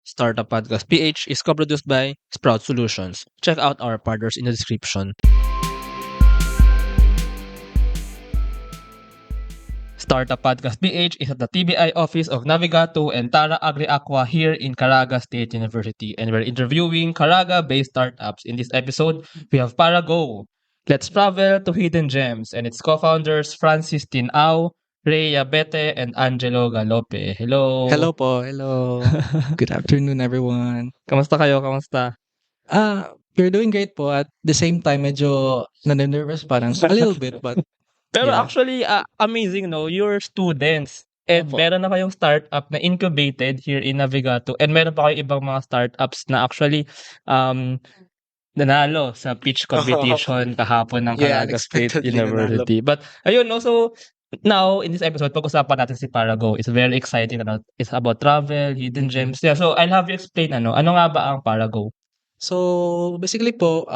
Startup Podcast PH is co-produced by Sprout Solutions. Check out our partners in the description. Startup Podcast PH is at the TBI office of Navigato and Tara Agri Aqua here in Caraga State University. And we're interviewing Caraga-based startups. In this episode, we have Parago. Let's travel to Hidden Gems and its co-founders Francis Tinao, Rhea Bete, and Angelo Galope. Hello! Hello po, hello. Good afternoon, everyone. Kamusta kayo? Kamusta? We're doing great po. At the same time, medyo naninervous parang a little bit, but Pero yeah. actually, amazing, no? You're students. And Opo. meron na kayong startup na incubated here in Navigato. And meron pa kayong ibang mga startups na actually nanalo sa pitch competition kahapon ng Yeah, Caraga State unexpectedly University. But ayun, no? So now, in this episode, pag-usapan natin si Parago. It's very exciting. It's about travel, hidden gems. Yeah, so I'll have you explain ano nga ba ang Parago? So basically po,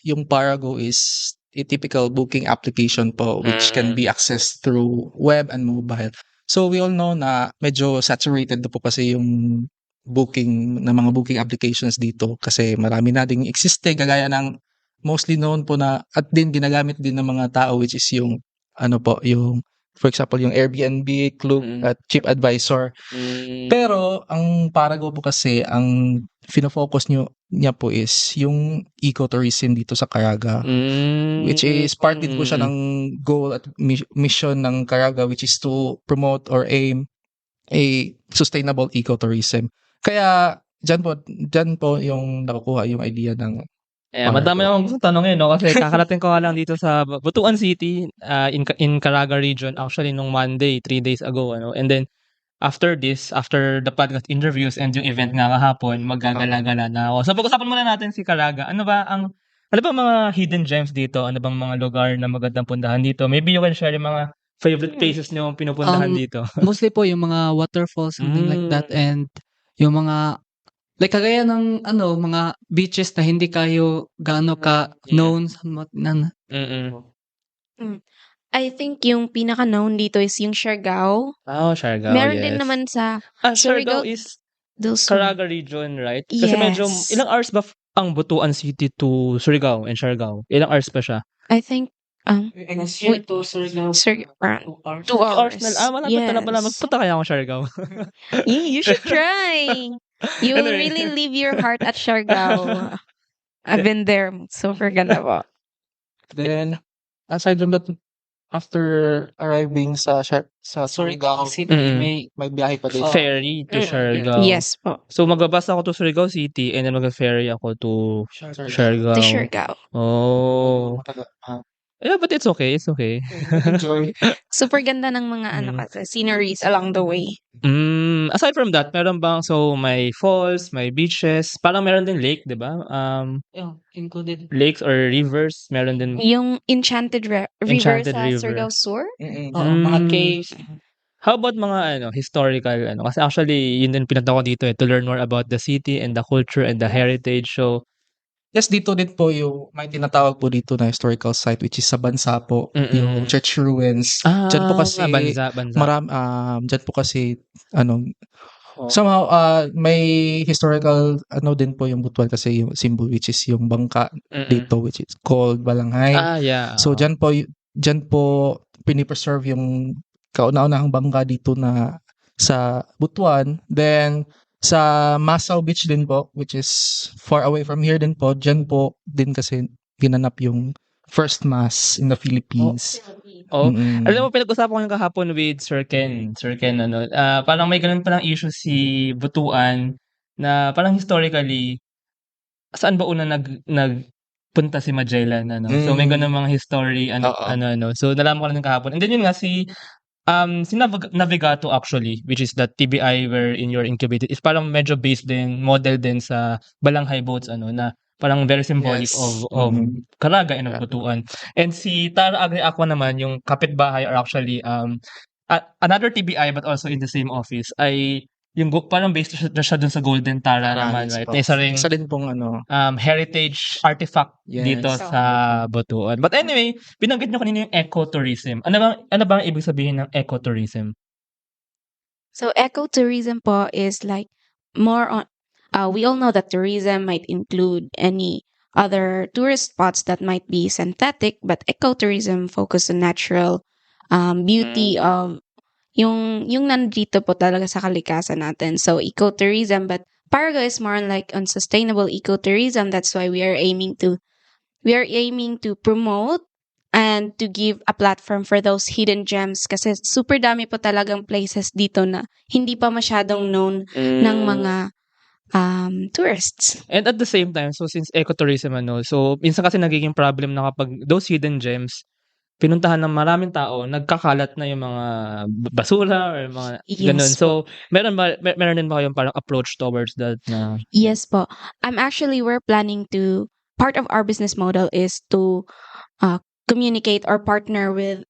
yung Parago is a typical booking application po which can be accessed through web and mobile. So we all know na medyo saturated na po kasi yung booking na mga booking applications dito kasi marami na ding existe kagaya ng mostly known po na at din ginagamit din ng mga tao which is yung ano po, yung for example yung Airbnb, Klook at TripAdvisor. Pero ang Parago po kasi ang fino-focus niya po is yung ecotourism dito sa Caraga. Which is part din po siya ng goal at mission ng Caraga which is to promote or aim a sustainable ecotourism. Kaya dyan po yung nakukuha yung idea ng Madami akong gustong tanongin, no? Kasi kakarating ko nga lang dito sa Butuan City, in Caraga region, actually nung Monday, 3 days ago, ano? And then, after the podcast interviews and yung event nga kahapon, maggagala-gala na ako. So, pag-usapan muna natin si Caraga. Ano ba mga hidden gems dito? Ano bang mga lugar na magandang puntahan dito? Maybe you can share yung mga favorite places niyo pinupuntahan dito. Mostly po yung mga waterfalls, something like that, and yung mga like kagaya ng mga beaches na hindi kayo gaano ka known I think yung pinaka-known dito is yung Siargao. Siargao, Meron yes. din naman sa Siargao is Those Caraga region, right? Kasi medyo, Yes. ilang hours ba ang Butuan City to Surigao and Siargao? Ilang hours pa siya? I think Wait, to Surigao. 2 2 hours hours. na. Malapit na pala. Yes. Magpunta kaya akong Siargao. You should try. You will Anyway. really leave your heart at Siargao. I've been there. Super ganda po. Then aside from that, after arriving sa Surigao, may biyahe pa din. Ferry to Siargao. Yes po. So, magbabas ako to Surigao City and then mag-ferry ako to Siargao. To Siargao. Oh. Yeah, but it's okay. It's okay. Enjoy. Super ganda ng mga kasi sceneries along the way. Aside from that, meron bang, so may falls, may beaches, parang meron din lake, di ba? Included. Lakes or rivers, meron din. Yung Enchanted River Enchanted sa River. Surigao Sur. Mga caves. How about mga historical kasi actually yun din pinunta ko dito to learn more about the city and the culture and the heritage. So Yes, dito din po yung may tinatawag po dito na historical site which is sa Bansa po, yung church ruins. Diyan po kasi Bansa. diyan po kasi somehow may historical din po yung Butuan kasi yung symbol which is yung bangka dito which is called Balanghay. Yeah. So diyan po pinipreserve yung kauna-unahang bangka dito na sa Butuan. Then sa Masao Beach din po which is far away from here din po, diyan po din kasi ginanap yung first mass in the Philippines. Alam mo, pinag-usapan ko yung kahapon with Sir Ken. Parang may ganun palang issue si Butuan na parang historically, saan ba una nagpunta si Magellan? So may ganun mga history, So nalaman ko lang yung kahapon. And then yun nga, si Navigato actually, which is the TBI wherein you're incubated, is parang medyo based din, model din sa Balanghay boats, na parang very symbolic Yes. of Caraga and of Butuan. And si Tara Agri Aqua naman, yung kapitbahay or actually another TBI but also in the same office, ay yung parang based siya dun sa Golden Tara naman, right? Na isa din pong heritage artifact Yes. dito sa Butuan. But anyway, binanggit nyo kanina yung ecotourism. Ano bang ibig sabihin ng ecotourism? So ecotourism po is like more on we all know that tourism might include any other tourist spots that might be synthetic, but ecotourism focus on natural beauty of yung nandito po talaga sa kalikasan natin. So ecotourism, but Parago is more on sustainable ecotourism. That's why we are aiming to promote and to give a platform for those hidden gems kasi super dami po talagang places dito na hindi pa masyadong known ng mga tourists. And at the same time, so since ecotourism so minsan kasi nagiging problem na kapag those hidden gems pinuntahan ng maraming tao, nagkakalat na yung mga basura or mga ganun. Yes So po. meron din ba kayong parang approach towards that na Yes po. We're planning to, part of our business model is to communicate or partner with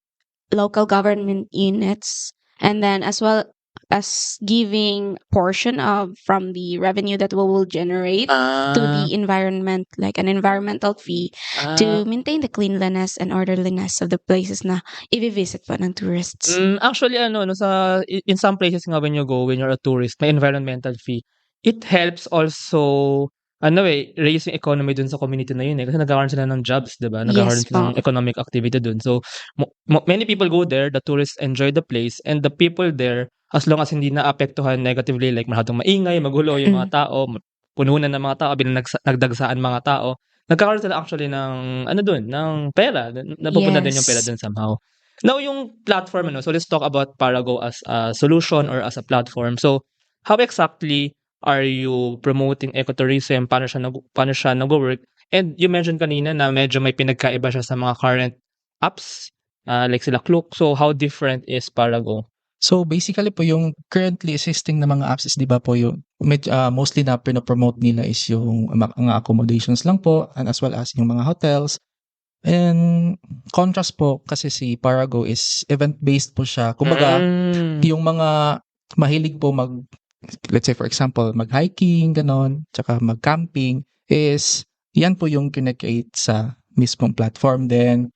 local government units, and then as well as giving portion of from the revenue that we will generate to the environment, like an environmental fee to maintain the cleanliness and orderliness of the places na i-visit po ng tourists. Actually in some places nga when you're a tourist, may environmental fee. It helps also raise yung economy dun sa community na yun kasi nagkakaroon sila ng jobs, 'di ba? Nagkakaroon Yes sila ng po. economic activity dun. So many people go there, the tourists enjoy the place, and the people there, as long as hindi naapektuhan negatively, like masyadong maingay, magulo yung mga tao, pununan ng mga tao, nagdagsaan mga tao, nagkakaroon sila actually ng ng pera, napupunta din yung pera Yes. dun somehow. Now yung platform so let's talk about Parago as a solution or as a platform. So how exactly are you promoting ecotourism? Paano siya nagwo-work? And you mentioned kanina na medyo may pinagkaiba siya sa mga current apps, like sila Klook. So how different is Parago? So basically po yung currently existing na mga apps is 'di ba po yung mostly na pino-promote nila is yung mga accommodations lang po, and as well as yung mga hotels. And contrast po kasi si Parago is event-based po siya. Kumbaga, yung mga mahilig po let's say for example, mag-hiking, ganon, tsaka mag-camping, is yan po yung kinecreate sa mismong platform. Then,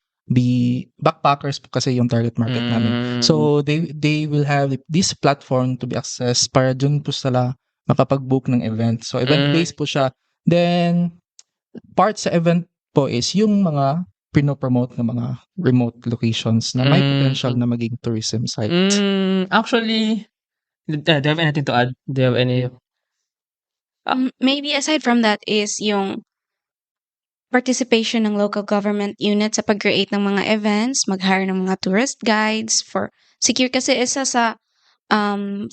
backpackers po kasi yung target market namin. So, they will have this platform to be accessed para dun po sila makapag-book ng event. So, event-based po siya. Then, part sa event po is yung mga pinopromote ng mga remote locations na may potential na maging tourism site. Actually, do you have anything to add? Do you have any? Maybe aside from that is yung participation ng local government unit sa pag-create ng mga events, mag-hire ng mga tourist guides for secure kasi isa sa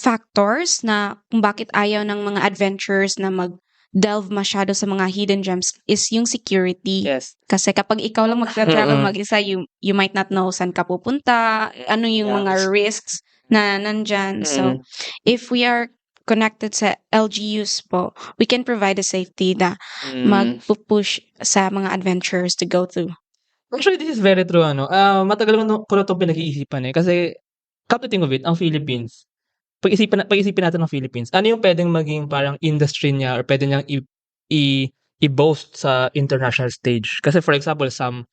factors na kung bakit ayaw ng mga adventurers na mag-delve masyado sa mga hidden gems is yung security. Yes. Kasi kapag ikaw lang mag-travel mag-isa, you might not know saan ka pupunta, ano yung mga risks na nandyan. So, if we are connected sa LGUs po, we can provide a safety na mag-push sa mga adventurers to go through. Actually, this is very true. Matagal ko na itong pinag-iisipan kasi come to think of it, ang Philippines, pag-isipin natin ng Philippines, ano yung pwedeng maging parang industry niya or pwede niyang i-boast sa international stage? Kasi for example, some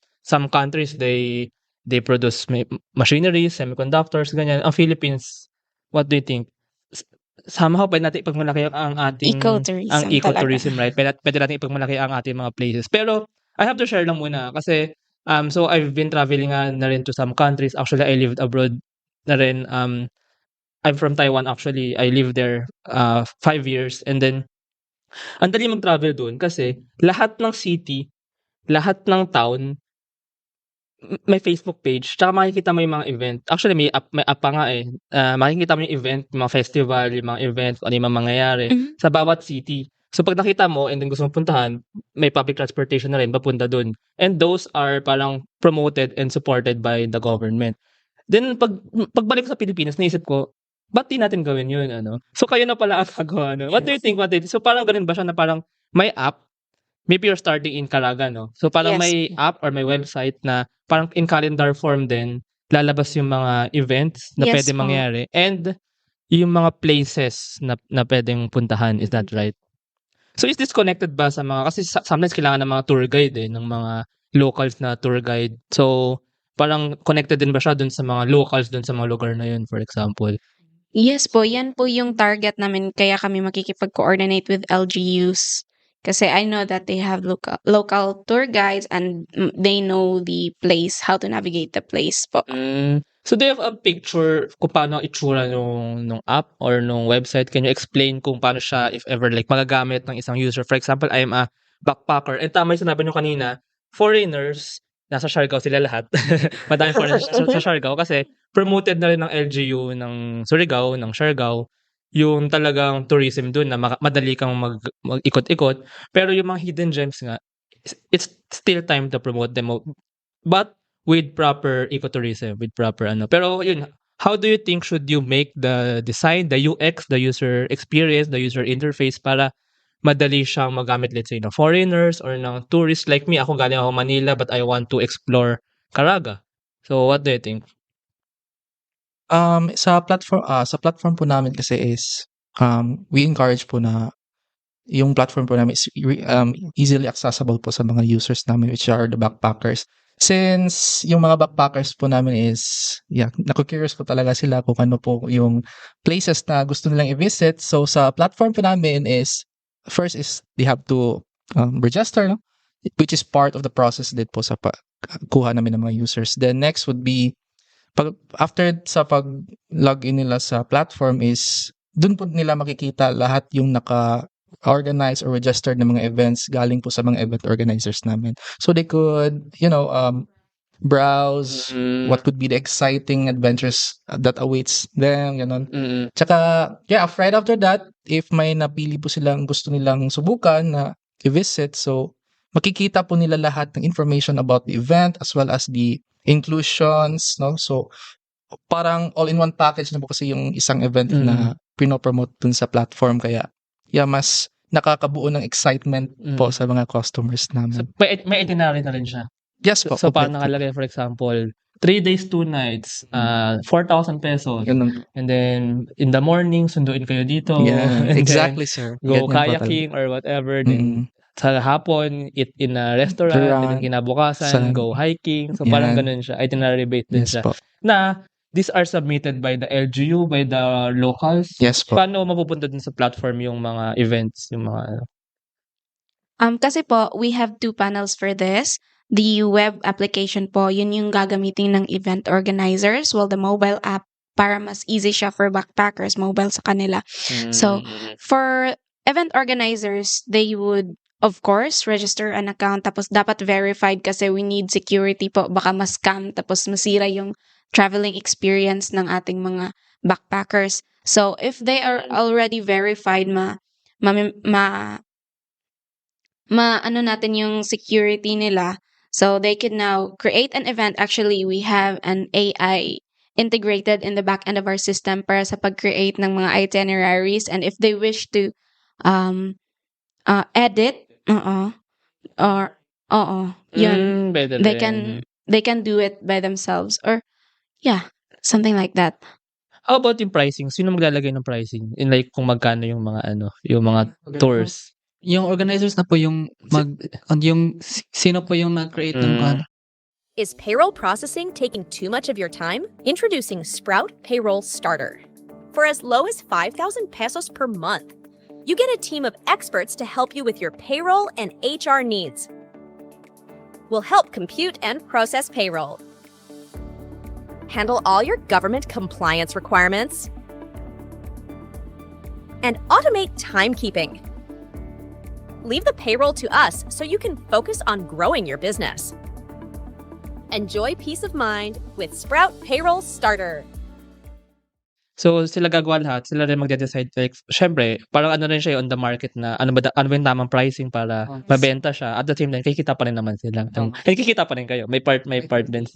countries, they produce machinery, semiconductors, ganyan. Ang Philippines, what do you think? Somehow pwede natin ipagmalaki ang ating ecotourism, right? Pwede natin ipagmalaki ang ating mga places. Pero I have to share lang muna kasi so I've been traveling na rin to some countries. Actually, I lived abroad na rin. I'm from Taiwan actually. I lived there 5 years, and then ang dali mag-travel doon kasi lahat ng city, lahat ng town may Facebook page, tsaka makikita mo yung mga event. Actually, may app pa nga makikita mo yung event, yung mga festival, yung mga event, ano yung mga mangyayari sa bawat city. So pag nakita mo and then gusto mo puntahan, may public transportation na rin papunta dun. And those are parang promoted and supported by the government. Then pagbalik sa Pilipinas, naisip ko, ba't di natin gawin yun? So kayo na pala ang gagawa. What do you think? So parang ganun ba siya na parang may app, maybe you're starting in Caraga, no? So parang may app or may website na parang in calendar form din, lalabas yung mga events na pwede mangyari and yung mga places na pwedeng puntahan. Is that right? So is this connected ba sa mga, kasi sometimes kailangan ng mga tour guide ng mga locals na tour guide. So parang connected din ba siya dun sa mga locals dun sa mga lugar na yun, for example? Yes po, yan po yung target namin kaya kami makikipag-coordinate with LGUs. Kasi I know that they have local tour guides and they know the place, how to navigate the place po. So do you have a picture kung paano ang itsura nung app or nung website? Can you explain kung paano siya if ever like magagamit ng isang user? For example, I am a backpacker. And tama yung sinabi nyo kanina, foreigners, nasa Siargao sila lahat. Madaming foreigners sa Siargao kasi promoted na rin ng LGU ng Surigao, ng Siargao, yung talagang tourism dun na madali kang mag-ikot-ikot. Pero yung mga hidden gems nga, it's still time to promote them. But with proper ecotourism, with proper ano. Pero yun, how do you think should you make the design, the UX, the user experience, the user interface para madali siyang magamit, let's say, ng foreigners or ng tourists like me? Ako galing ako Manila but I want to explore Caraga. So what do you think? Sa platform po namin kasi is we encourage po na yung platform po namin is easily accessible po sa mga users namin, which are the backpackers. Since yung mga backpackers po namin is, naku-curious po talaga sila kung ano po yung places na gusto nilang i-visit. So sa platform po namin is, first is they have to register, no? Which is part of the process din po sa kuha namin ng mga users. Then next would be, after sa pag-login nila sa platform is, dun po nila makikita lahat yung naka-organize or registered na mga events galing po sa mga event organizers namin. So they could, browse what could be the exciting adventures that awaits them, ganon. Tsaka, right after that, if may napili po silang gusto nilang subukan na i-visit, so makikita po nila lahat ng information about the event as well as the inclusions, no? So parang all-in-one package na po kasi yung isang event na pinopromote dun sa platform, kaya mas nakakabuo ng excitement po sa mga customers namin. So, may itinerary na rin siya. Yes po. So paano nakalagay, for example, 3 days, 2 nights, 4,000 pesos. Ganun. And then, in the morning, sunduin kayo dito. Yeah, exactly, sir. Go Ganyan po kayaking or whatever. Then, sa hapon, eat in a restaurant. Then, kinabukasan, go hiking. So, parang ganun siya. Itinerary-based din siya. Po. Na, these are submitted by the LGU, by the locals. Yes po. Paano mapupunta din sa platform yung mga events, yung mga... Kasi po, we have 2 panels for this. The web application po, yun yung gagamitin ng event organizers, while the mobile app, para mas easy siya for backpackers, mobile sa kanila. So, for event organizers, they would, of course, register an account, tapos dapat verified kasi we need security po, baka ma-scam, tapos masira yung traveling experience ng ating mga backpackers. So, if they are already verified, ano natin yung security nila, so they can now create an event. Actually, we have an AI integrated in the back end of our system para sa pag-create ng mga itineraries, and if they wish to edit, yun, they can do it by themselves, or something like that. How about yung pricing? Sino maglalagay ng pricing? In like kung magkano yung mga yung mga tours? Yung organizers na po yung yung sino po yung nag-create ng Is payroll processing taking too much of your time? Introducing Sprout Payroll Starter. For as low as 5,000 pesos per month, you get a team of experts to help you with your payroll and HR needs. We'll help compute and process payroll, handle all your government compliance requirements, and automate timekeeping. Leave the payroll to us so you can focus on growing your business. Enjoy peace of mind with Sprout Payroll Starter. So, sila gagawa lahat. Sila rin magde-decide. Like, syempre, parang ano rin siya on the market na ano ba yung tamang pricing para mabenta siya. At the same time, kikita pa rin naman sila. Kikita pa rin kayo. May part din.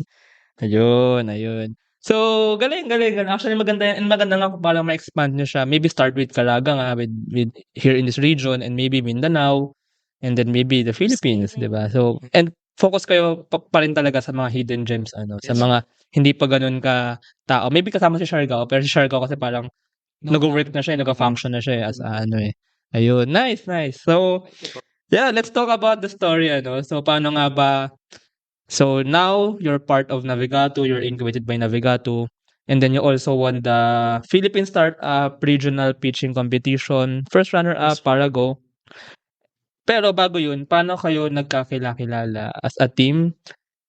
Ayun. So, galing. Actually, maganda nga kung parang ma-expand nyo siya. Maybe start with Caraga nga, with here in this region, and maybe Mindanao, and then maybe the Philippines, di ba? So, and focus kayo pa rin talaga sa mga hidden gems, sa mga hindi pa ganun ka tao. Maybe kasama si Siargao, pero si Siargao kasi parang nag-work na siya, nag-function na siya as Ayun, nice. So, let's talk about the story, So, paano nga ba? So, now, you're part of Navigato, you're incubated by Navigato. And then you also won the Philippine Startup Regional Pitching Competition. First runner-up, Yes po. Parago. Pero bago yun, paano kayo nagkakilala as a team?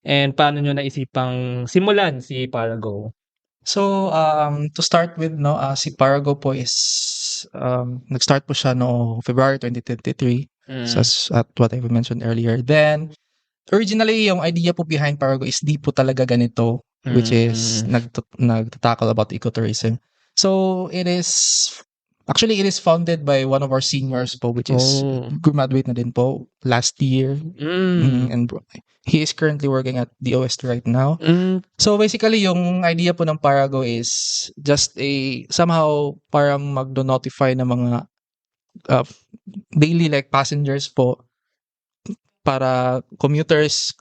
And paano nyo naisipang simulan si Parago? So, to start with, no, si Parago po is, nag-start po siya no February 2023, so at what I mentioned earlier. Then, originally, yung idea po behind Parago is di po talaga ganito, which is nagtatakal about ecotourism. So, it is founded by one of our seniors po, which is graduate na din po last year. And he is currently working at DOST right now. So basically, yung idea po ng Parago is just somehow parang magdo-notify ng mga daily like passengers po, para commuters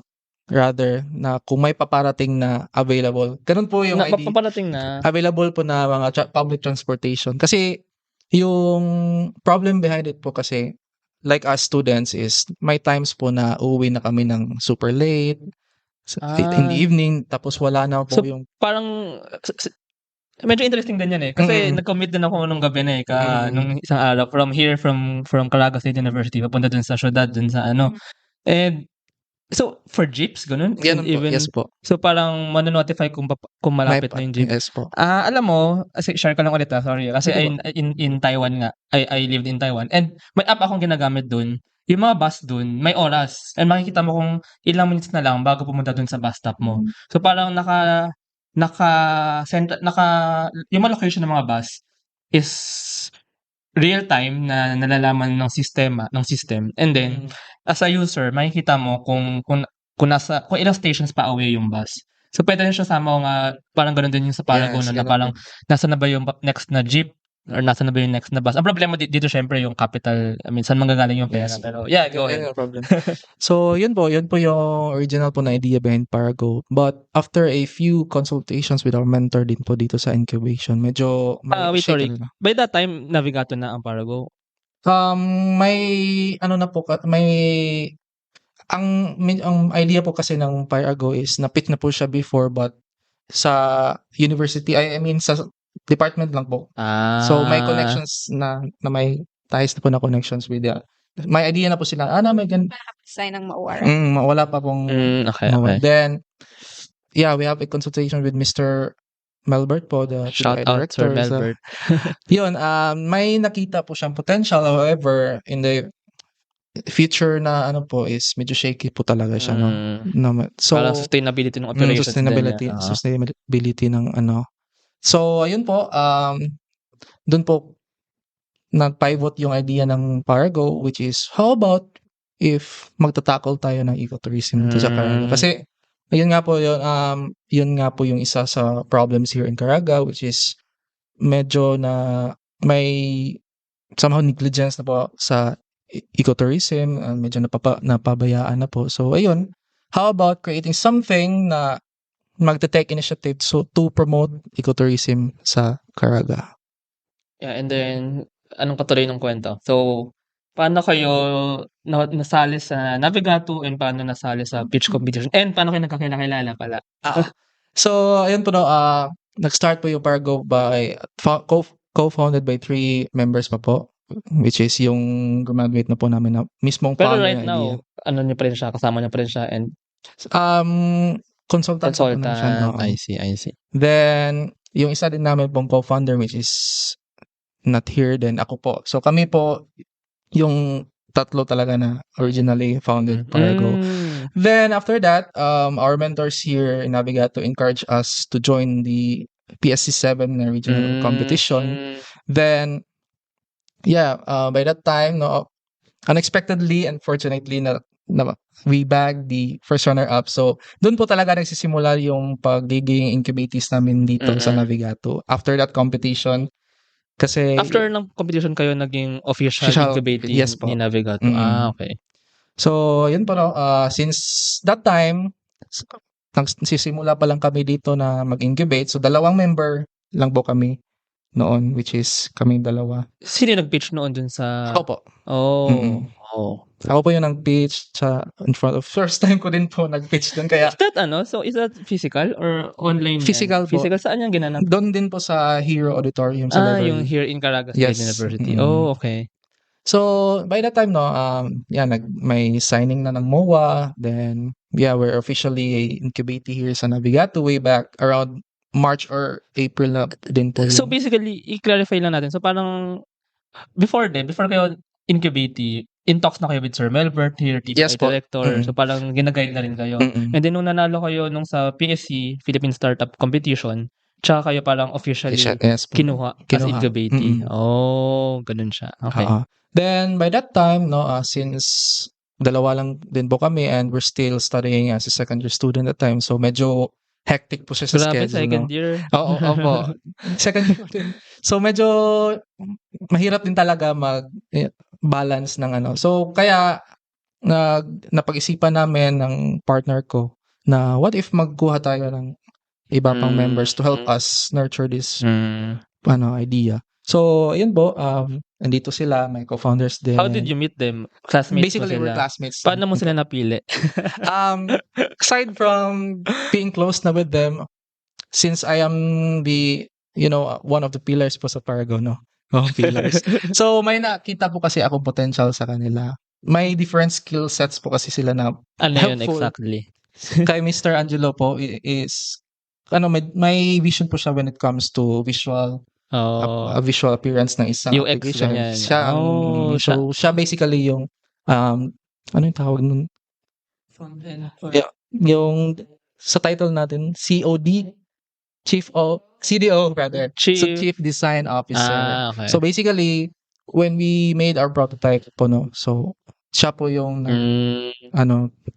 rather, na kung may paparating na available. Ganun po yung idea. Paparating na. Available po na mga public transportation. Kasi yung problem behind it po kasi, like us students, is may times po na uuwi na kami ng super late in the evening, tapos wala na po So, yung parang medyo interesting din yan eh. Kasi nag-commute din ako nung gabi na nung isang araw from here, from Caraga State University, papunta dun sa syudad, dun sa ano. And so, for jeeps, ganun? Yan po, Even, yes po. so, parang manonotify kung malapit na yung jeep. Yes po. Alam mo, share ko lang ulit sorry. Kasi Sige in Taiwan nga, I lived in Taiwan. And may app akong ginagamit dun. Yung mga bus dun, may oras. And makikita mo kung ilang minutes na lang bago pumunta dun sa bus stop mo. So, parang yung mga location ng mga bus is real time na nalalaman ng system. And then, as a user, makikita mo kung ilang stations pa away yung bus. So, pwede rin siya sama nga, parang ganun din yung sa Parago Yes, na ganun parang nasa na ba yung next na jeep or nasa na ba yung next na bus. Ang problema dito syempre yung capital, I mean, saan manggagaling yung pera. Yes. Pero yeah, go ahead. No problem. So, yun po yung original po na idea behind Parago. But after a few consultations with our mentor din po dito sa incubation, medyo Wait, sorry. shaky na. By that time, Navigato na ang Parago. May ano na po, ang idea po kasi ng Parago is na-pitch na po siya before, but sa university, I mean sa department lang po. So may connections na may ties na po na connections with may idea na po sila. May Sign ng mauwara. wala pa pong Okay. Then yeah, we have a consultation with Mr. Melbert po, the Shout TI out Sir director. So, Melbert. yun, may nakita po siyang potential. However, in the future na ano po is medyo shaky po talaga siya. So, Parang sustainability ng operations sustainability ng ano. So, ayun po, dun po nag-pivot yung idea ng Parago, which is, how about if magtatakol tayo ng ecotourism dito sa Caraga? Kasi, yun nga po yung isa sa problems here in Caraga, which is medyo na may somehow negligence na po sa ecotourism, medyo napabayaan na po. So, ayun, how about creating something na magte-take initiative to promote ecotourism sa Caraga? Yeah, and then, anong katuloy ng kwento? So, paano kayo nasali sa Navigato and paano nasali sa pitch competition? And paano kayo nagkakilala pala? So, ayun po nag-start po yung Parago by co-founded by 3 members pa po, which is yung graduate na po namin na mismong Pero founder right ng idea. now, ano niyo pa rin siya, kasama niyo pa rin siya and consultant pa po naman siya, no? I see. Then, yung isa din namin pong co-founder, which is not here, then ako po. So, kami po yung tatlo talaga na originally founded Parago. Then, after that, our mentors here in Navigato encouraged us to join the PSC7 na regional competition. Then, yeah, by that time, unexpectedly, unfortunately, na we bagged the first runner-up. So, doon po talaga nagsisimula yung pagiging incubatees namin dito sa Navigato. After that competition, kasi after ng competition kayo naging official incubating yes po. ni Navigato. Okay. So, yun po, since that time, nagsisimula pa lang kami dito na mag-incubate. So, 2 member lang po kami noon, which is kaming 2. Sino nag-pitch noon dun sa... Ako po. Oh. ako po yung nag-pitch in front of first time ko din po nag-pitch dun kaya Is that so is that physical or online yan? Physical po. Physical, saan yan ginanap? doon din po sa Hero Auditorium sa Yung library. here in Caraga State Yes. University. Mm. Oh, okay. So, by that time, may signing na ng MOA. Then, we're officially incubating here sa Navigato way back around March or April na din po. So basically, i-clarify lang natin. So parang before kayo incubate, in talks na kayo with Sir Melbert here, Yes po. director. Mm. So parang ginaguide na rin kayo. Mm-mm. And then nung nanalo kayo nung sa PSC, Philippine Startup Competition, tsaka kayo parang officially Yes po. kinuha as Kinuha. incubate. Mm-mm. Oh, ganun siya. Okay. Then, by that time, since dalawa lang din po kami and we're still studying as a second year student at the time, so medyo hectic po siya sa Grabe, schedule. second no? year. Oo, opo. Second year din. So, medyo mahirap din talaga mag-balance ng So, kaya napag-isipan namin ng partner ko na what if magkuha tayo ng iba pang members to help us nurture this idea. So, ayun po, nandito sila, my co-founders din. How did you meet them? Classmates Basically, mo we're sila? classmates. Paano mo sila napili? Aside from being close na with them, since I am the, one of the pillars po sa Parago, no? Oh, pillars. So, may nakita po kasi akong potential sa kanila. May different skill sets po kasi sila na Ano yun helpful. exactly? Kay Mr. Angelo po is, may vision po siya when it comes to visual a visual appearance ng isang UX application. ganyan. So, siya basically yung, ano yung tawag nun? Yung, sa title natin, COD, CDO rather. So, Chief Design Officer. Okay. So, basically, when we made our prototype po, so, siya po yung,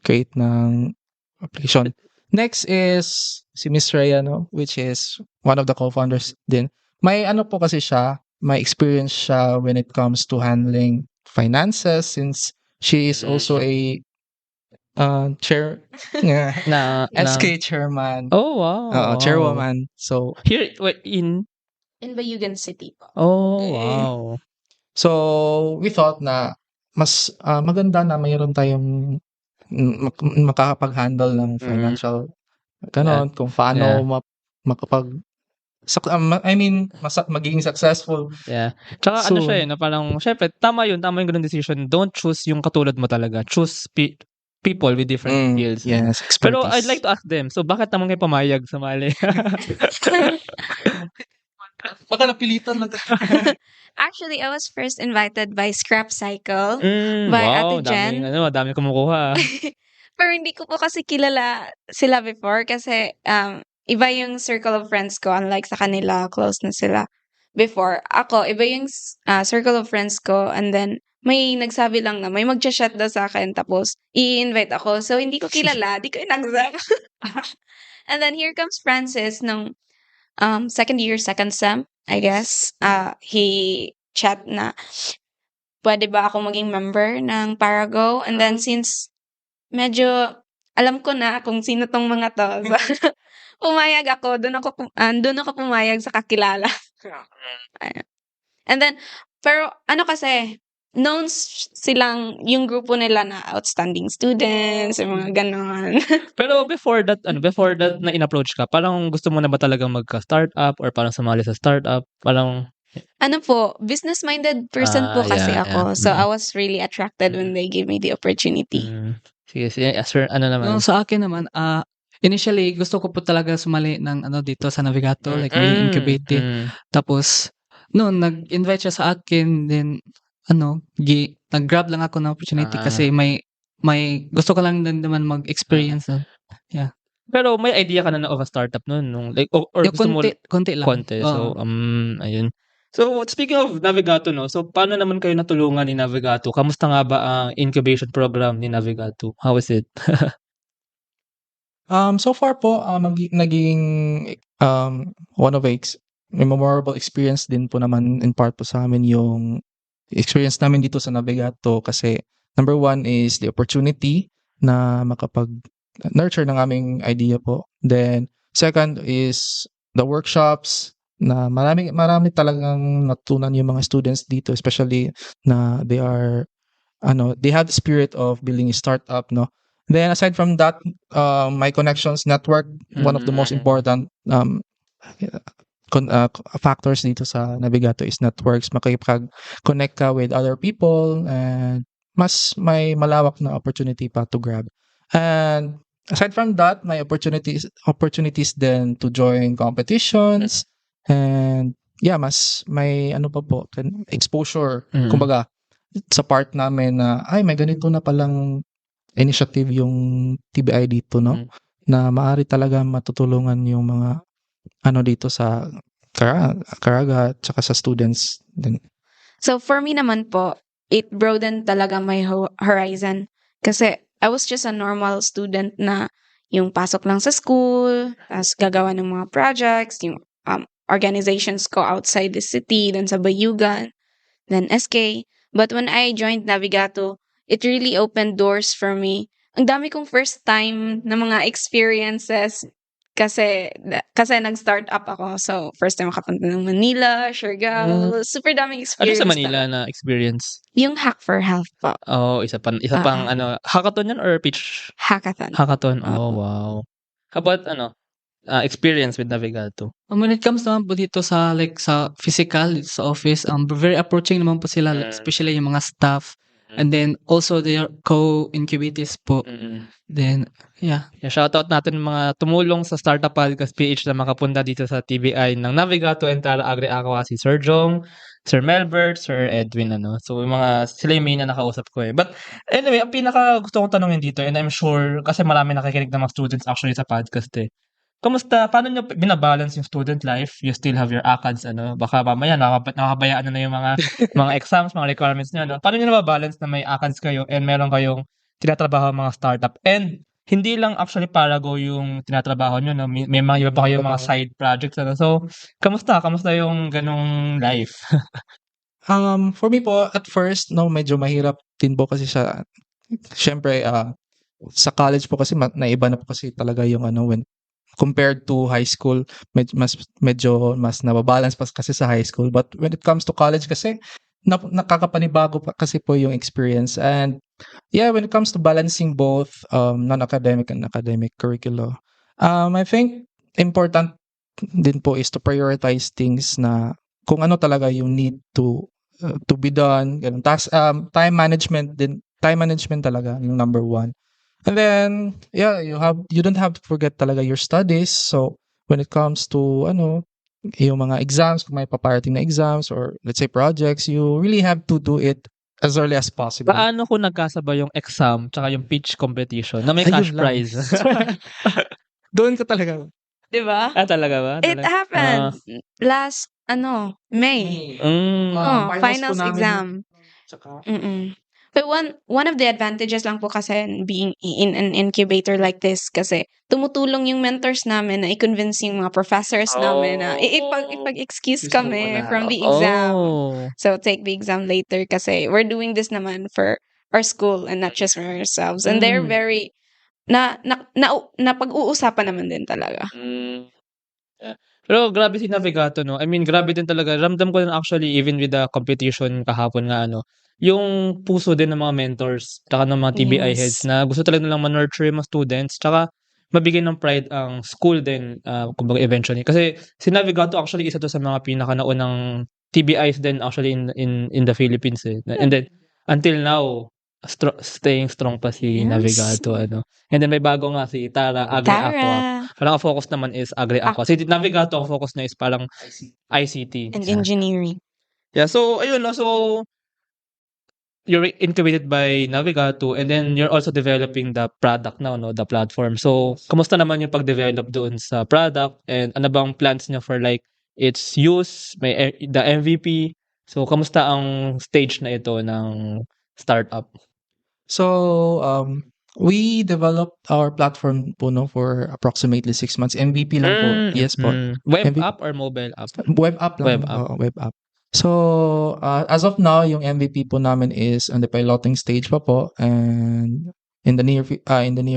create ng application. Next is si Miss Rhea, which is one of the co-founders din. May po kasi siya, may experience siya when it comes to handling finances since she is also a chair SK chairman. Oh, wow. Chairwoman. So here in Bayugan City po. Oh, wow. So we thought na mas maganda na mayroon tayong makakapag-handle ng financial kung paano magiging successful. Yeah. Tsaka siya na parang, syempre, tama yung ganung decision. Don't choose yung katulad mo talaga. Choose people with different skills. Yes, expertise. Pero I'd like to ask them, so bakit naman kayo pumayag sa mali? Baka napilitan na. Actually, I was first invited by Scrap Cycle. By Ate Jen. Dami kumukuha. Pero hindi ko po kasi kilala sila before kasi iba yung circle of friends ko, unlike sa kanila, close na sila before. Ako, iba yung circle of friends ko, and then may nagsabi lang na may mag-chat daw sa akin, tapos i-invite ako. So, hindi ko kilala, di ko inaccept. And then here comes Francis nung second year, second sem, I guess. He chat na, pwede ba ako maging member ng Parago? And then since medyo alam ko na kung sino tong mga to, so, pumayag ako, doon ako pumayag sa kakilala. And then, pero kasi, known silang yung grupo nila na outstanding students, yung mga ganon. Pero before that na in-approach ka, parang gusto mo na ba talagang magka-startup or parang sumali sa startup? Parang Business-minded person po kasi ako. So, I was really attracted when they gave me the opportunity. Sige, sir, naman? Sa akin naman, initially, gusto ko po talaga sumali ng dito sa Navigato, like may incubate. Tapos, nag-invite siya sa akin, then, nag-grab lang ako ng opportunity kasi may gusto ko lang din naman mag-experience. Yeah. Pero may idea ka na of a startup noon, like, or gusto mo konti lang. konti. So, ayun. So, speaking of Navigato, so paano naman kayo natulungan ni Navigato? Kamusta nga ba ang incubation program ni Navigato? How is it? So far po, naging one of a memorable experience din po naman in part po sa amin yung experience namin dito sa Navigato kasi number one is the opportunity na makapag-nurture ng aming idea po. Then, second is the workshops na marami talagang natutunan yung mga students dito, especially na they are they have the spirit of building a startup, no. Then aside from that, my connections network, one of the most important factors dito sa Navigato is networks. Makikipag-connect ka with other people and mas may malawak na opportunity pa to grab. And aside from that, may opportunities then to join competitions and mas may exposure kumbaga sa part namin na may ganito na palang initiative yung TBI dito, no? Na maaari talaga matutulungan yung mga dito sa Caraga at saka sa students din. So for me naman po, it broadened talaga my horizon. Kasi I was just a normal student na yung pasok lang sa school, tapos gagawa ng mga projects, yung organizations ko outside the city, then sa Bayugan, then SK. But when I joined Navigato, it really opened doors for me. Ang dami kong first time na mga experiences kasi nag-start up ako. So, first time makapunta ng Manila, Siargao, super daming Ano experience. sa Manila na experience? Yung Hack for Health po. Oh, isa pang hackathon yan or pitch? Hackathon. Hackathon. Oh, wow. How about experience with Navigato? When it comes naman po dito sa sa physical, sa office, very approaching naman po sila, especially yung mga staff. And then also their co-incubatees po. Then, shoutout natin mga tumulong sa Startup Podcast PH na makapunta dito sa TBI ng Navigato and Tara Agri Aqua, si Sir Jong, Sir Melbert, Sir Edwin, So, sila yung main na nakausap ko eh. But anyway, ang pinaka gusto kong tanongin dito, and I'm sure, kasi marami nakikinig ng mga students actually sa podcast eh. Kamusta? Paano nyo binabalance yung student life? You still have your ACADS, Baka mamaya nakabayaan na yung mga exams, mga requirements nyo, Paano nyo nababalance na may ACADS kayo and meron kayong tinatrabaho mga startup? And hindi lang actually Parago yung tinatrabaho nyo, May mga iba pa kayong mga side projects, So, kamusta? Kamusta yung ganong life? For me po, at first, medyo mahirap din po kasi syempre, sa college po kasi naiba na po kasi talaga yung when compared to high school, medyo mas nababalance pa kasi sa high school. But when it comes to college kasi, nakakapanibago pa kasi po yung experience. And when it comes to balancing both non-academic and academic curricula, I think important din po is to prioritize things na kung ano talaga yung need to be done. Ganun. Time management talaga yung number one. And then, you don't have to forget talaga your studies. So, when it comes to, yung mga exams, kung may paparating na exams or let's say projects, you really have to do it as early as possible. Paano kung nagkasabay yung exam tsaka yung pitch competition na may cash prize? Doon ka talaga. Diba? Talaga ba? It happened last, May. Finals exam. But one of the advantages lang po kasi being in an incubator like this kasi tumutulong yung mentors namin na i-convince yung mga professors namin na ipag-excuse kami from the exam. So take the exam later kasi we're doing this naman for our school and not just for ourselves. And they're very pag-uusapan naman din talaga. Pero grabe si Navigato, I mean, grabe din talaga. Ramdam ko din actually even with the competition kahapon nga yung puso din ng mga mentors tsaka ng mga TBI heads na gusto talaga nilang ma-nurture yung mga students tsaka mabigyan ng pride ang school din kumbaga eventually. Kasi si Navigato actually isa to sa mga pinakanaunang TBIs din actually in the Philippines eh. And then until now staying strong pa si Navigato And then may bago nga si Tara Agri Aqua. Parang ang focus naman is Agri Aqua. Si Navigato ang focus na is parang ICT and engineering. So ayun so you're incubated by Navigato and then you're also developing the product now, the platform. So, kamusta naman yung pag-develop doon sa product and ano bang plans niyo for like its use, the MVP? So, kamusta ang stage na ito ng startup? So, we developed our platform po for approximately 6 months. MVP lang po. Yes po. Web app or mobile app? Web app lang. Web app. So, as of now, yung MVP po namin is on the piloting stage pa po, and in the near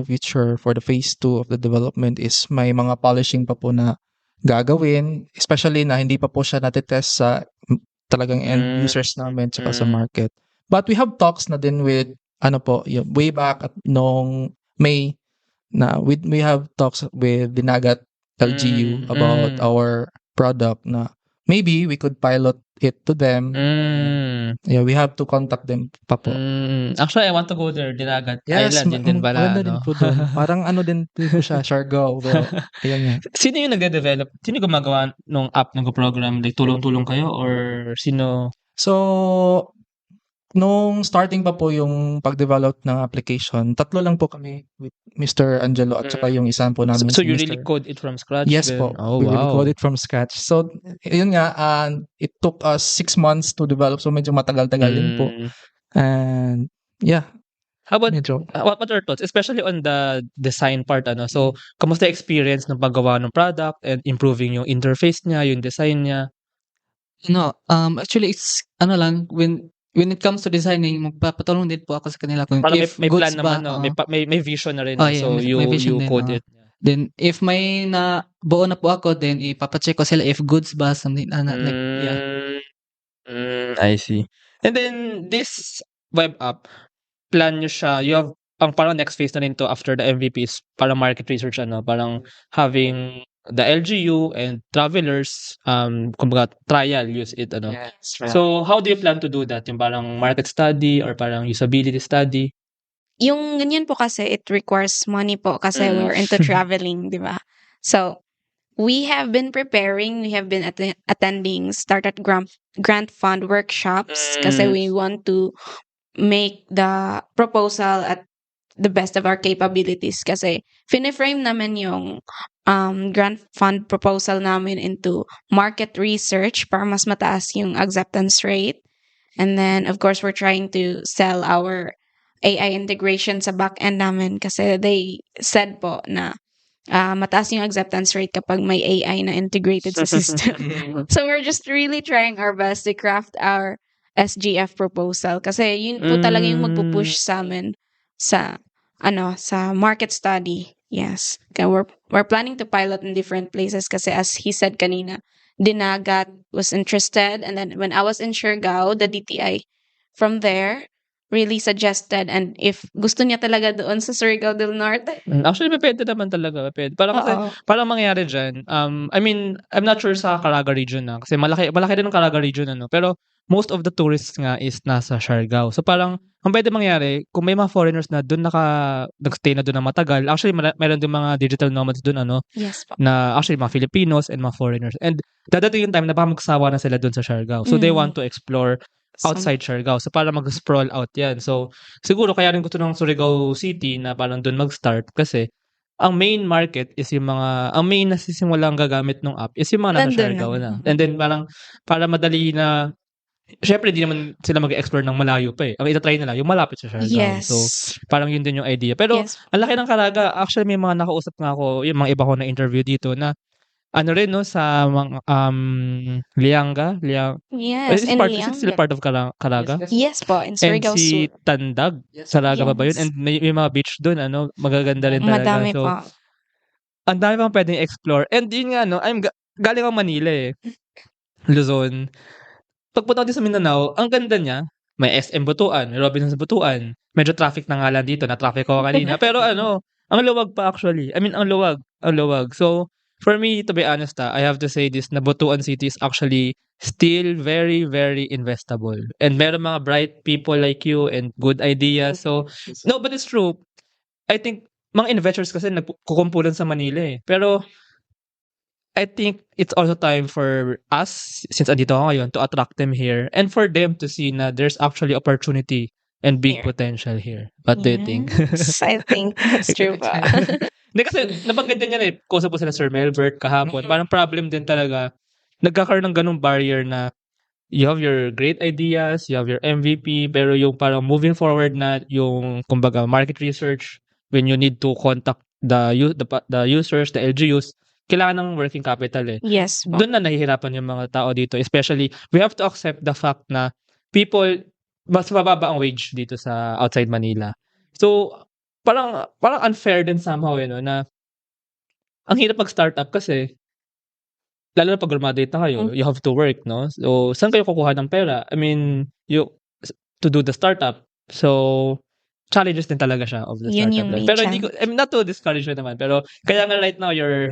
future for the phase 2 of the development is may mga polishing pa po na gagawin, especially na hindi pa po siya natetest sa talagang end users namin tsaka sa market. But we have talks na din with yung way back at nung May na we have talks with Dinagat LGU about our product na maybe we could pilot it to them. Yeah, we have to contact them pa po. Actually, I want to go there, Dinagat Yes, Island, yun din pala, maganda din po doon. Parang din po siya, Siargao. Pero, ayun nga. Sino yung nagde-develop? Sino yung gumagawa nung app, ng program? Like, tulong-tulong kayo? Or sino? So, nung starting pa po yung pag-develop ng application, 3 lang po kami with Mr. Angelo at saka yung isa po namin So si you Mr. really code it from scratch? Yes then? po. Oh, We really wow. code it from scratch. So, yun nga, it took us 6 months to develop. So, medyo matagal-tagal din po. And, yeah. How about, Medyo. what are your thoughts? Especially on the design part, So, kamusta experience ng paggawa ng product and improving yung interface niya, yung design niya? Actually, it's, lang, when it comes to designing, magpapatulong din po ako sa kanila kung Parang if may goods plan ba, naman, no? May vision na rin. Oh, yeah, So, may vision you din, code it. Then, if may na buo na po ako, then ipapacheck ko sila if goods ba, something, like, yeah. I see. And then, this web app, plan nyo siya, you have, ang parang next phase na rin to after the MVP is parang market research, parang having the LGU and travelers, kumbaga, trial, use it, Yes, right. So, how do you plan to do that? Yung parang market study or parang usability study? Yung ganyan po kasi, it requires money po kasi we're into traveling, di ba? So, we have been preparing, we have been attending Startup Grant Fund workshops kasi we want to make the proposal at the best of our capabilities kasi finiframe naman yung grant fund proposal namin into market research para mas mataas yung acceptance rate. And then, of course, we're trying to sell our AI integration sa back-end namin kasi they said po na mataas yung acceptance rate kapag may AI na integrated sa system. So, we're just really trying our best to craft our SGF proposal kasi yun po talaga yung magpupush sa amin sa sa market study. Yes. We're planning to pilot in different places kasi as he said kanina, Dinagat was interested, and then when I was in Siargao, the DTI from there really suggested, and if gusto niya talaga doon sa Surigao del Norte. Actually, pwede naman talaga. Pwede. Parang kasi, parang mangyayari dyan, I mean, I'm not sure sa Caraga region kasi malaki din ang Caraga region, pero most of the tourists nga is nasa Siargao. So parang, ang pwede mangyari, kung may mga foreigners na doon nag-stay na doon na matagal, actually, meron din mga digital nomads doon, Yes po. na actually mga Filipinos and mga foreigners. And dadating yung time na baka magsawa na sila doon sa Siargao. So they want to explore outside Siargao. So para mag-sprawl out yan. So siguro kaya rin gusto ng Surigao City na parang doon mag-start kasi ang main market is yung ang main na sisimulang gagamit ng app is yung mga nasa Siargao na. And then parang para madali na, syempre, hindi naman sila mag-explore ng malayo pa eh. Ang itatry nila, yung malapit sa Siargao. Yes. So, parang yun din yung idea. Pero, ang laki ng Caraga. Actually, may mga nakausap nga ako, yung mga iba ko na interview dito na, rin, sa mga, Lianga? Yes, Is in it still part of Caraga? Yes po, in And Surigao si Sur. Tandag, Caraga ba yun? Yes. And may mga beach doon, magaganda rin talaga. Madami So, po. ang dami pang pwedeng explore. And yun nga, galing ako Manila eh. Luzon. Pagpunta ko din sa Mindanao, ang ganda niya. May SM Butuan, may Robinsons Butuan. Medyo traffic na nga lang dito, na-traffic ako kanina. Pero ang luwag pa actually. I mean, ang luwag. So, for me, to be honest, I have to say this, na Butuan City is actually still very, very investable. And meron mga bright people like you and good ideas. So, no, but it's true. I think, mga investors kasi nagkukumpulan sa Manila eh. Pero, I think it's also time for us, since andito ako ngayon, to attract them here and for them to see na there's actually opportunity and big Here. potential here. What do you think? Yes, I think that's true pa. Hindi kasi, nabanggit din yan eh. Kausap po sila Sir Melbert kahapon. Parang problem din talaga. Nagkakaroon ng ganung barrier na you have your great ideas, you have your MVP, pero yung parang moving forward na yung, kumbaga, market research, when you need to contact the users, the LGUs, kailangan ng working capital eh. Yes po. Doon na nahihirapan yung mga tao dito. Especially, we have to accept the fact na people, mas mababa ang wage dito sa outside Manila. So, parang unfair din somehow, na ang hirap mag-startup kasi, lalo na pag graduate na kayo, you have to work, no? So, saan kayo kukuha ng pera? I mean, to do the startup. So, challenges din talaga siya of the Yun startup yung life. main Pero hindi ko, challenge. I mean, not to discourage you naman, pero kaya nga right now you're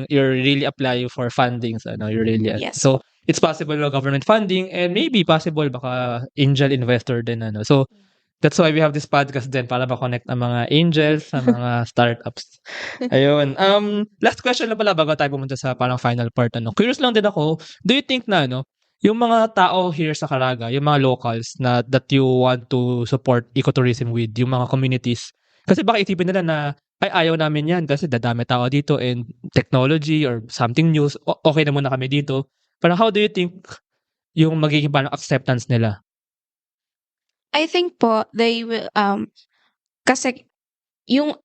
really applying for fundings, you're really, Yes. so, it's possible na government funding and maybe possible baka angel investor din, So, that's why we have this podcast din para ma-connect ang mga angels sa mga startups. Ayun. Last question lang pala bago tayo pumunta sa parang final part. Curious lang din ako, do you think na yung mga tao here sa Caraga, yung mga locals na that you want to support ecotourism with, yung mga communities, kasi baka isipin nila na ay ayaw namin yan kasi dadami tao dito and technology or something new, okay na muna kami dito. Parang how do you think yung magiging parang acceptance nila? I think po, they will, kasi yung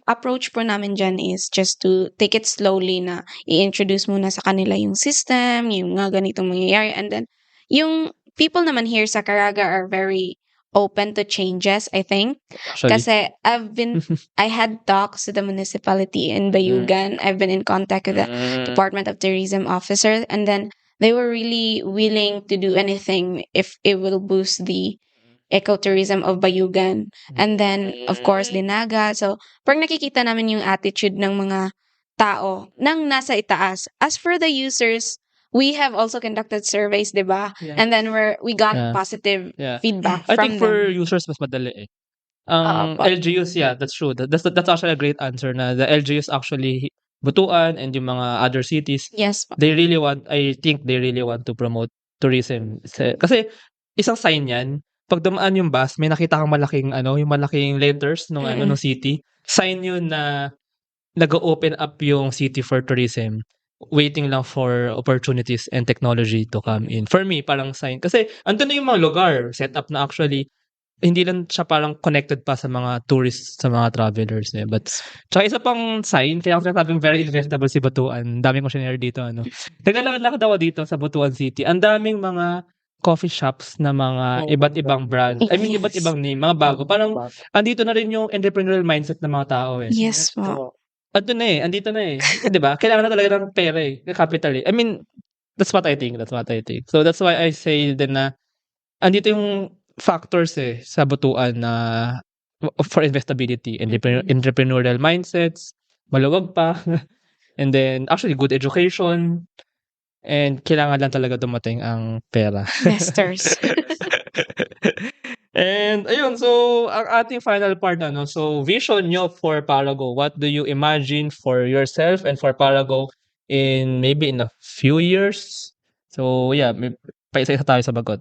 approach po namin dyan is just to take it slowly na i-introduce muna sa kanila yung system, yung nga ganitong mangyayari. And then, yung people naman here sa Caraga are very open to changes, I think. Actually. Kasi I had talks to the municipality in Bayugan. I've been in contact with the Department of Tourism officer. And then, they were really willing to do anything if it will boost the ecotourism of Bayugan. And then, of course, Dinagat. So, parang nakikita namin yung attitude ng mga tao nang nasa itaas. As for the users, we have also conducted surveys, di ba? Yeah. And then we got Yeah. positive Yeah. feedback I from think for them. users mas madali eh. Po. LGUs, yeah, that's true. That's actually a great answer na the LGUs actually Butuan and yung mga other cities, Yes po. I think they really want to promote tourism. Kasi isang sign yan, pag dumaan yung bus, may nakita kang malaking yung malaking letters nung nung city. Sign yun na nag-open up yung city for tourism. Waiting lang for opportunities and technology to come in. For me, parang sign. Kasi andun na yung mga lugar set up na actually hindi lang siya parang connected pa sa mga tourists, sa mga travelers. But, tsaka isa pang sign, kaya ako sinasabing very investable si Butuan. Dami kong sinare dito. Naglalakad ako dito sa Butuan City. Ang daming mga coffee shops na mga iba't ibang brand. I mean, iba't ibang name, mga bago. Parang, andito na rin yung entrepreneurial mindset ng mga tao eh. Yes po. Andito na eh. Di ba? Kailangan na talaga ng pera eh. Capital eh. I mean, that's what I think. So, that's why I say din na, andito yung factors eh sa Butuan na for investability, entrepreneurial mindsets, maluwag pa, and then actually good education, and kailangan lang talaga dumating ang pera. Investors. And ayun, so ang ating final part so vision nyo for Parago, what do you imagine for yourself and for Parago in maybe in a few years? So yeah, paisa-isa tayo sa bagot.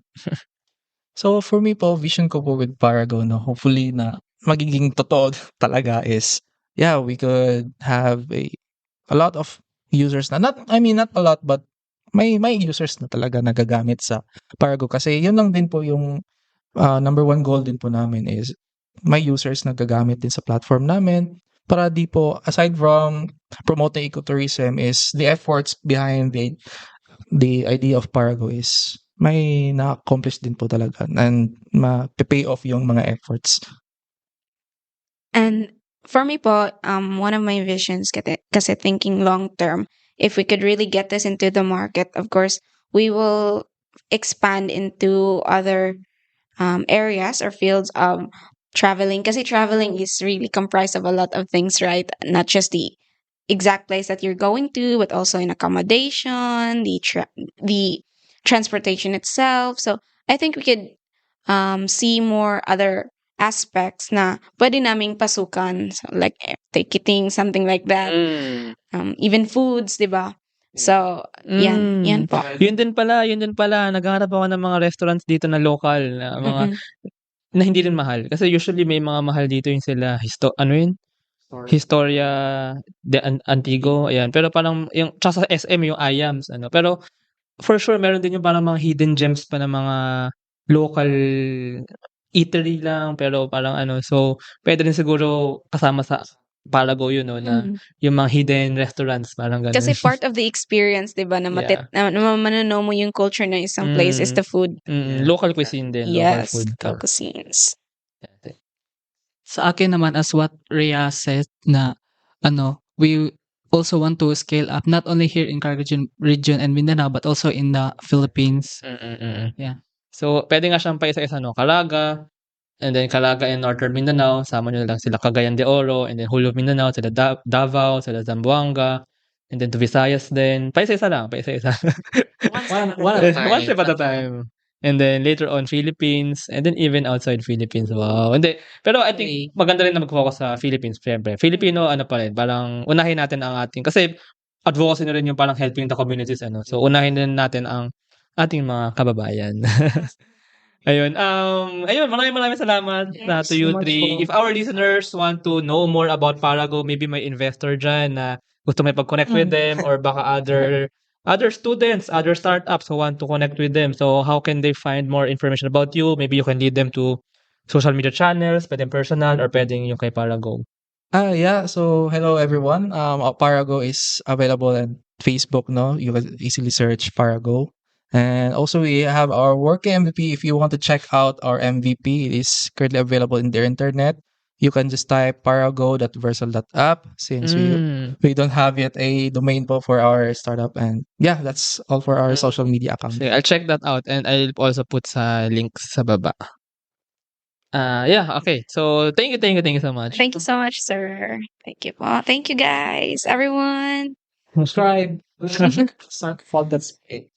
So for me po, vision ko po with Parago, hopefully na magiging totoo talaga is, yeah, we could have a lot of users na, not a lot, but may users na talaga nagagamit sa Parago. Kasi yun lang din po yung number one goal din po namin is may users na gagamit din sa platform namin para di po, aside from promoting ecotourism, is the efforts behind the idea of Parago is may na-accomplish din po talaga and ma-pay off yung mga efforts. And for me po, one of my visions, kasi thinking long term, if we could really get this into the market, of course, we will expand into other areas or fields of traveling. Kasi traveling is really comprised of a lot of things, right? Not just the exact place that you're going to, but also in accommodation, the transportation itself. So I think we could see more other aspects na pwede naming pasukan. So like ticketing, something like that. Even foods, di ba? So, yan po. Yun din pala, naghahanap ako ng mga restaurants dito na local, na mga na hindi rin mahal. Kasi usually may mga mahal dito yung sila, Historia de Antigo, ayan. Pero parang yung tsaka sa SM yung IAMS, pero for sure meron din yung parang mga hidden gems pa na mga local eatery lang, pero parang so pwede rin siguro kasama sa Parago yun, na yung mga hidden restaurants, parang ganun. Kasi part of the experience, di ba, na mananaw mo yung culture ng isang place is the food. Local cuisine din. Yes, local food. local cuisines. Sa akin naman, as what Rhea said, na we also want to scale up not only here in Caraga region and Mindanao but also in the Philippines. Yeah. So, pwede nga siyang paisa-isa, no? Calaga, and then Calaga and Northern Mindanao, sama nyo lang sila Cagayan de Oro, and then Whole of Mindanao, sila Davao, sila Zamboanga, and then to Visayas din. Paisa-isa lang, paisa-isa. One at a time. One step at a time. And then later on, Philippines, and then even outside Philippines. Wow. Hindi. Pero I think maganda rin na mag-focus sa Philippines, syempre. Filipino, ano pa rin, parang unahin natin ang ating, kasi advocacy na rin yung parang helping the communities, ano. So, unahin din natin ang ating mga kababayan. Ayun, maraming salamat to you so much three. po. If our listeners want to know more about Parago, maybe may investor dyan na gusto may pag-connect with them, or baka other students, other startups who want to connect with them. So how can they find more information about you? Maybe you can lead them to social media channels, pwedeng personal, or pwedeng yung kay Parago. Yeah. So, hello everyone. Parago is available on Facebook, no? You can easily search Parago. And also we have our work MVP. If you want to check out our MVP, it is currently available in the internet. You can just type parago.versal.app since we don't have yet a domain po for our startup. And yeah, that's all for our social media account. So, I'll check that out, and I'll also put sa links sa baba. Yeah, okay. So, thank you so much. Thank you so much, sir. Thank you po. Thank you, guys. Everyone. Subscribe. Follow that page.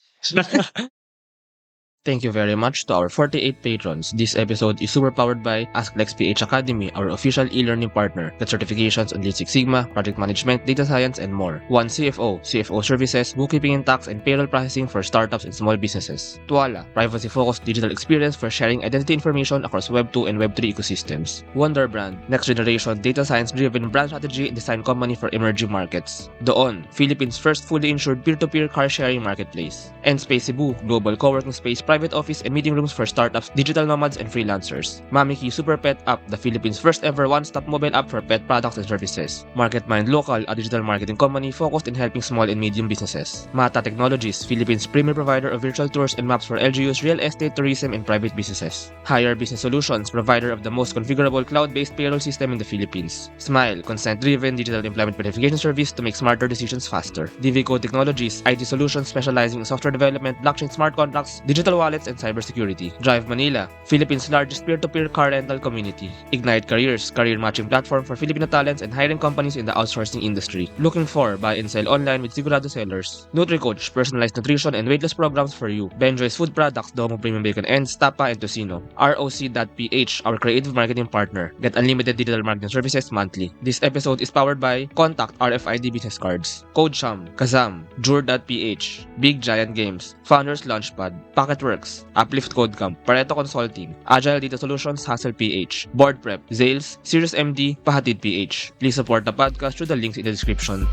Thank you very much to our 48 patrons. This episode is super powered by AskLexPH Academy, our official e-learning partner. Get certifications on Lean Six Sigma, project management, data science, and more. One CFO, CFO services, bookkeeping and tax, and payroll processing for startups and small businesses. Tuala, privacy-focused digital experience for sharing identity information across Web 2 and Web 3 ecosystems. Wonderbrand, next generation data science-driven brand strategy and design company for emerging markets. Doon, Philippines' first fully insured peer-to-peer car sharing marketplace. And Space Cebu, global co-working space, private office and meeting rooms for startups, digital nomads, and freelancers. Mamiki Super Pet App, the Philippines' first ever one-stop mobile app for pet products and services. MarketMind Local, a digital marketing company focused in helping small and medium businesses. Mata Technologies, Philippines' premier provider of virtual tours and maps for LGUs, real estate, tourism, and private businesses. Hire Business Solutions, provider of the most configurable cloud-based payroll system in the Philippines. Smile, consent-driven digital employment verification service to make smarter decisions faster. DVCode Technologies, IT solutions specializing in software development, blockchain smart contracts, digital wallets, and cybersecurity. Drive Manila, Philippines' largest peer-to-peer car rental community. Ignite Careers, career matching platform for Filipino talents and hiring companies in the outsourcing industry. Looking for buy and sell online with Sigurado sellers. NutriCoach, personalized nutrition and weight loss programs for you. Benjoy's food products, Domo Premium Bacon Ends, Tapa, and Tocino. ROC.ph, our creative marketing partner. Get unlimited digital marketing services monthly. This episode is powered by Contact RFID Business Cards, CodeSham, Kazam, Jure.ph, Big Giant Games, Founders Launchpad, Packetworks, Uplift Codecamp, Pareto Consulting, Agile Data Solutions, Hassel PH, Board Prep, Zales, Sirius MD, Pahatid PH. Please support the podcast through the links in the description.